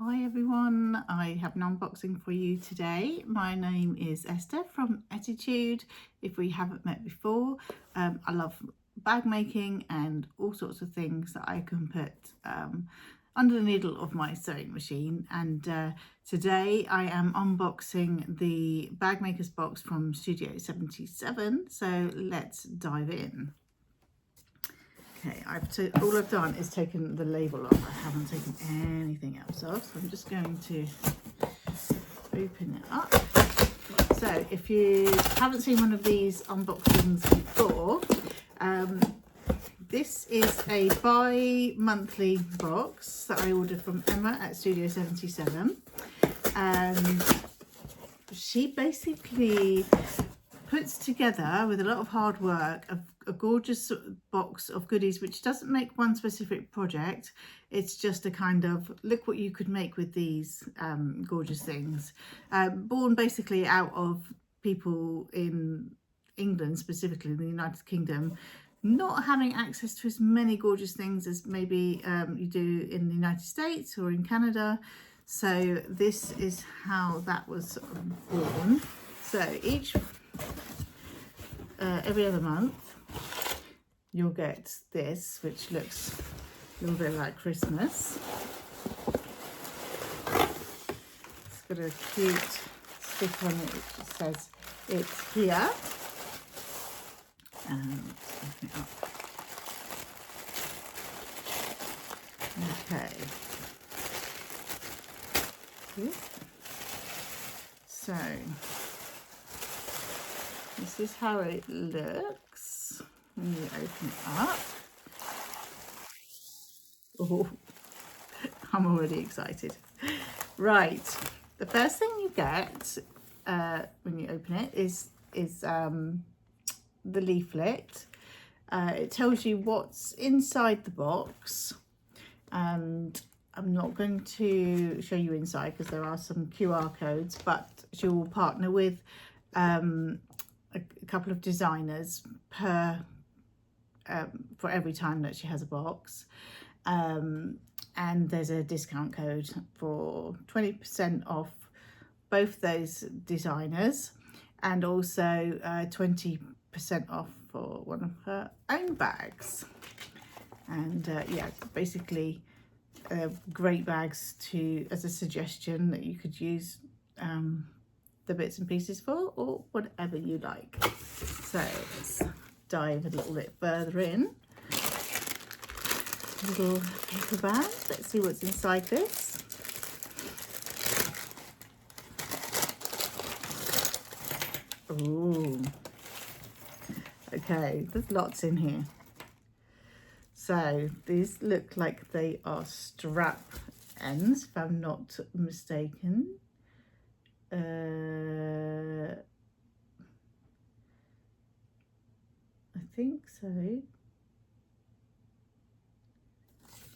Hi everyone, I have an unboxing for you today. My name is Esther from Attitude. If we haven't met before, I love bag making and all sorts of things that I can put under the needle of my sewing machine. And today I am unboxing the bag maker's box from Studio 77. So let's dive in. Okay, all I've done is taken the label off. I haven't taken anything else off, so I'm just going to open it up. So if you haven't seen one of these unboxings before, this is a bi-monthly box that I ordered from Emma at Studio 77, and she basically puts together, with a lot of hard work, a gorgeous box of goodies, which doesn't make one specific project. It's just a kind of, look what you could make with these gorgeous things. Born basically out of people in England, specifically in the United Kingdom, not having access to as many gorgeous things as maybe you do in the United States or in Canada. So this is how that was born. So every other month you'll get this, which looks a little bit like Christmas. It's got a cute stick on it which says it's here. And open it up. Okay. Good. So this is how it looks when you open it up. Oh, I'm already excited. Right, the first thing you get when you open it is the leaflet. It tells you what's inside the box, and I'm not going to show you inside because there are some QR codes, but she will partner with a couple of designers per for every time that she has a box, and there's a discount code for 20% off both those designers, and also 20% off for one of her own bags. And yeah, basically great bags as a suggestion that you could use the bits and pieces for, or whatever you like. So let's dive a little bit further in. Little paper bag. Let's see what's inside this. Ooh. Okay, there's lots in here. So these look like they are strap ends, if I'm not mistaken. I think so.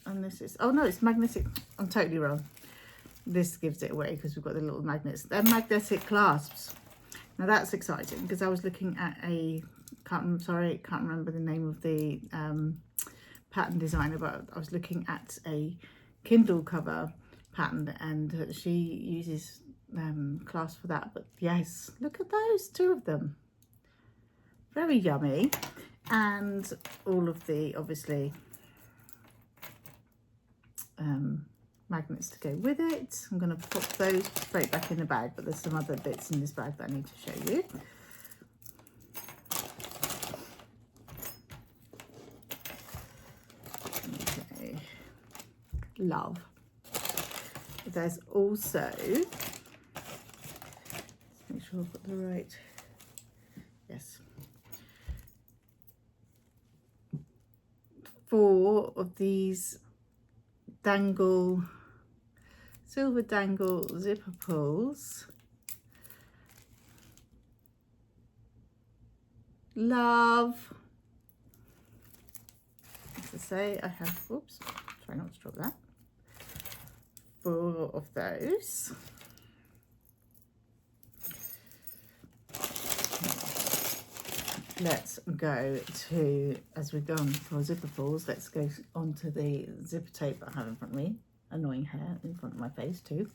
And this is, oh no, it's magnetic. I'm totally wrong. This gives it away because we've got the little magnets. They're magnetic clasps. Now that's exciting because I was looking at can't remember the name of the pattern designer, but I was looking at a Kindle cover pattern, and she uses clasps for that. But yes, look at those, 2 of them. Very yummy. And all of the, obviously, magnets to go with it. I'm going to pop those straight back in the bag, but there's some other bits in this bag that I need to show you. Okay, love. There's also, let's make sure I've got the right, yes, 4 of these silver dangle zipper pulls. Love. As I say, I have, oops, try not to drop that, 4 of those. Let's go to, as we've gone for zipper pulls, let's go on to the zipper tape that I have in front of me. annoying hair in front of my face too.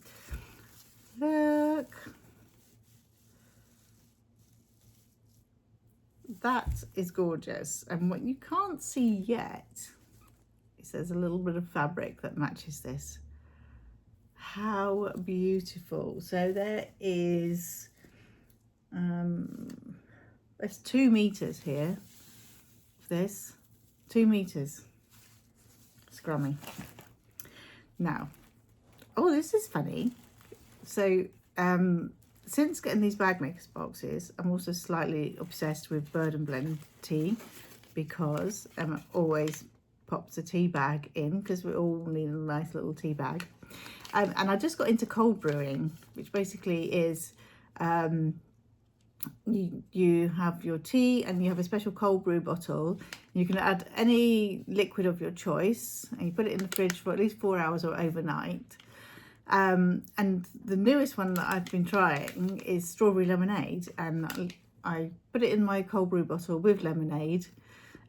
Look. That is gorgeous. And what you can't see yet is there's a little bit of fabric that matches this. How beautiful. So there is there's 2 meters here of this. 2 meters. Scrummy. Now, oh, this is funny. So since getting these bag makers boxes, I'm also slightly obsessed with Bird and Blend tea, because Emma always pops a tea bag in, because we all need a nice little tea bag. And I just got into cold brewing, which basically is you have your tea and you have a special cold brew bottle. You can add any liquid of your choice and you put it in the fridge for at least 4 hours or overnight. And the newest one that I've been trying is strawberry lemonade, and I put it in my cold brew bottle with lemonade,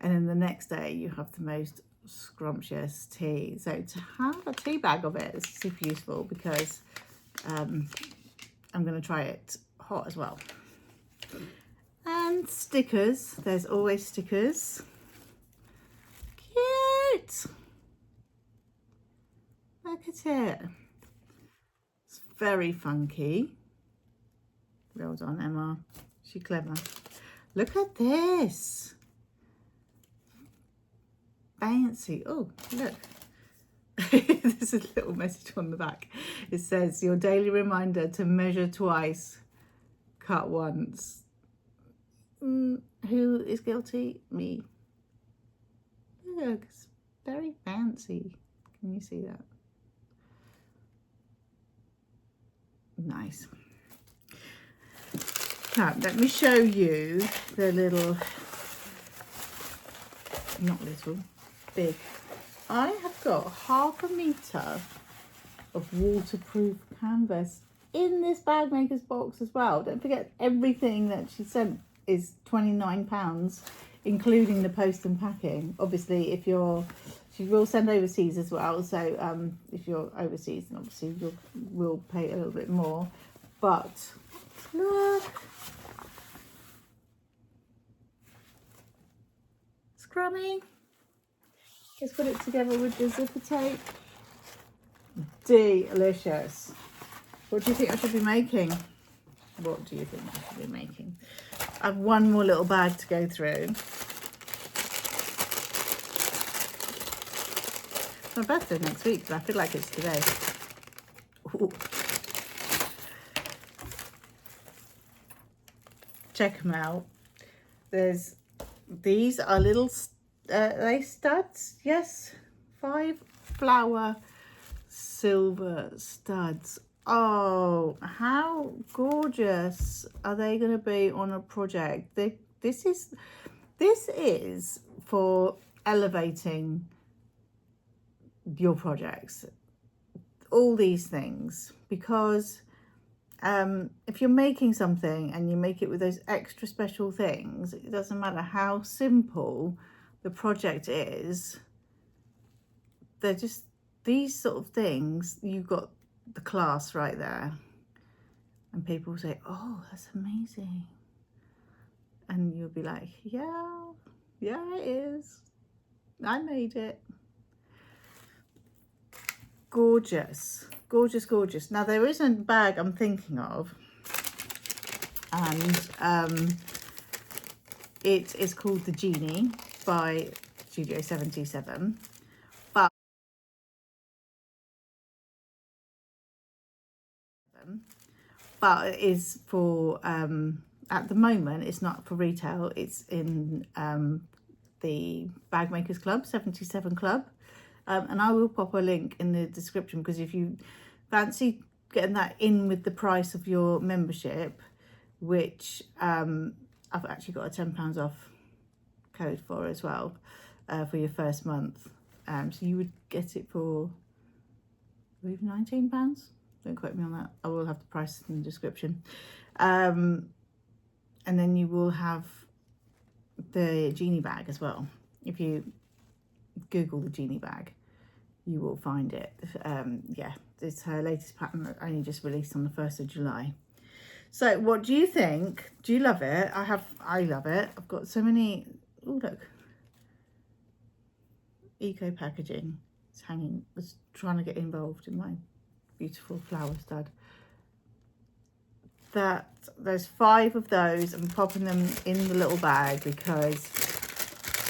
and then the next day you have the most scrumptious tea. So to have a tea bag of it is super useful, because I'm going to try it hot as well. And stickers, there's always stickers. Cute! Look at it. It's very funky. Well done, Emma. She's clever. Look at this. Fancy. Oh, look. There's a little message on the back. It says, your daily reminder to measure twice, cut once. Who is guilty? Me. Look, it's very fancy. Can you see that? Nice. Now, let me show you the little, not little, big. I have got 1/2 meter of waterproof canvas in this bag maker's box as well. Don't forget, everything that she sent is £29, including the post and packing. Obviously, if you're, she will send overseas as well. So if you're overseas, then obviously we'll pay a little bit more. But look, scrummy. Let's put it together with the zipper tape. Delicious. What do you think I should be making? What do you think I should be making? I have one more little bag to go through. It's my birthday next week, but I feel like it's today. Ooh. Check them out. There's, these are little, they studs, yes, 5 flower silver studs. Oh, how gorgeous are they going to be on a project? This is for elevating your projects, all these things, because if you're making something and you make it with those extra special things, it doesn't matter how simple the project is, they're just these sort of things. You've got the class right there, and people say, oh, that's amazing, and you'll be like, yeah it is, I made it. Gorgeous, gorgeous, gorgeous. Now there is a bag I'm thinking of, and it is called the Genie by Studio 77, but it is for at the moment it's not for retail. It's in the Bag Makers Club, 77 Club, and I will pop a link in the description, because if you fancy getting that in with the price of your membership, which I've actually got a £10 off code for as well, for your first month, so you would get it for, I believe, £19. Don't quote me on that. I will have the price in the description. And then you will have the Genie bag as well. If you Google the Genie bag, you will find it. Yeah, it's her latest pattern that only just released on the 1st of July. So what do you think? Do you love it? I love it. I've got so many. Oh, look. Eco packaging. It's hanging. It's trying to get involved in my beautiful flower stud. There's 5 of those. I'm popping them in the little bag because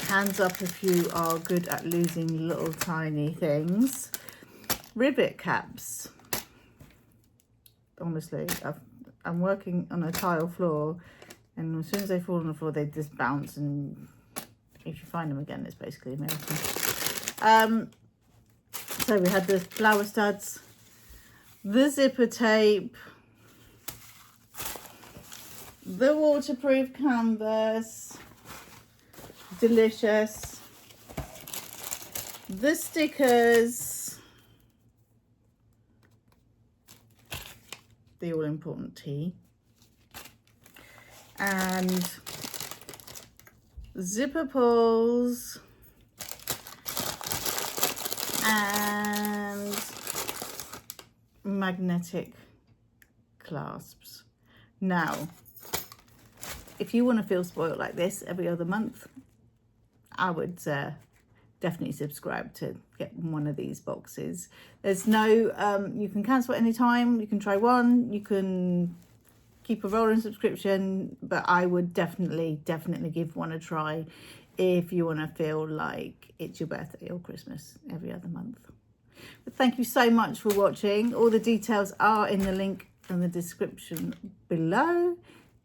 hands up if you are good at losing little tiny things. Rivet caps. Honestly, I'm working on a tile floor, and as soon as they fall on the floor, they just bounce, and if you find them again, it's basically a miracle. So we had the flower studs, the zipper tape, the waterproof canvas, delicious, the stickers, the all-important tea, and zipper pulls, and magnetic clasps. Now, if you want to feel spoiled like this every other month, I would definitely subscribe to get one of these boxes. There's no, you can cancel at any time. You can try one. You can keep a rolling subscription, but I would definitely give one a try if you want to feel like it's your birthday or Christmas every other month. But thank you so much for watching. All the details are in the link in the description below,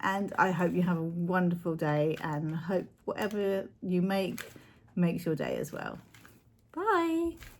and I hope you have a wonderful day, and hope whatever you make makes your day as well. Bye.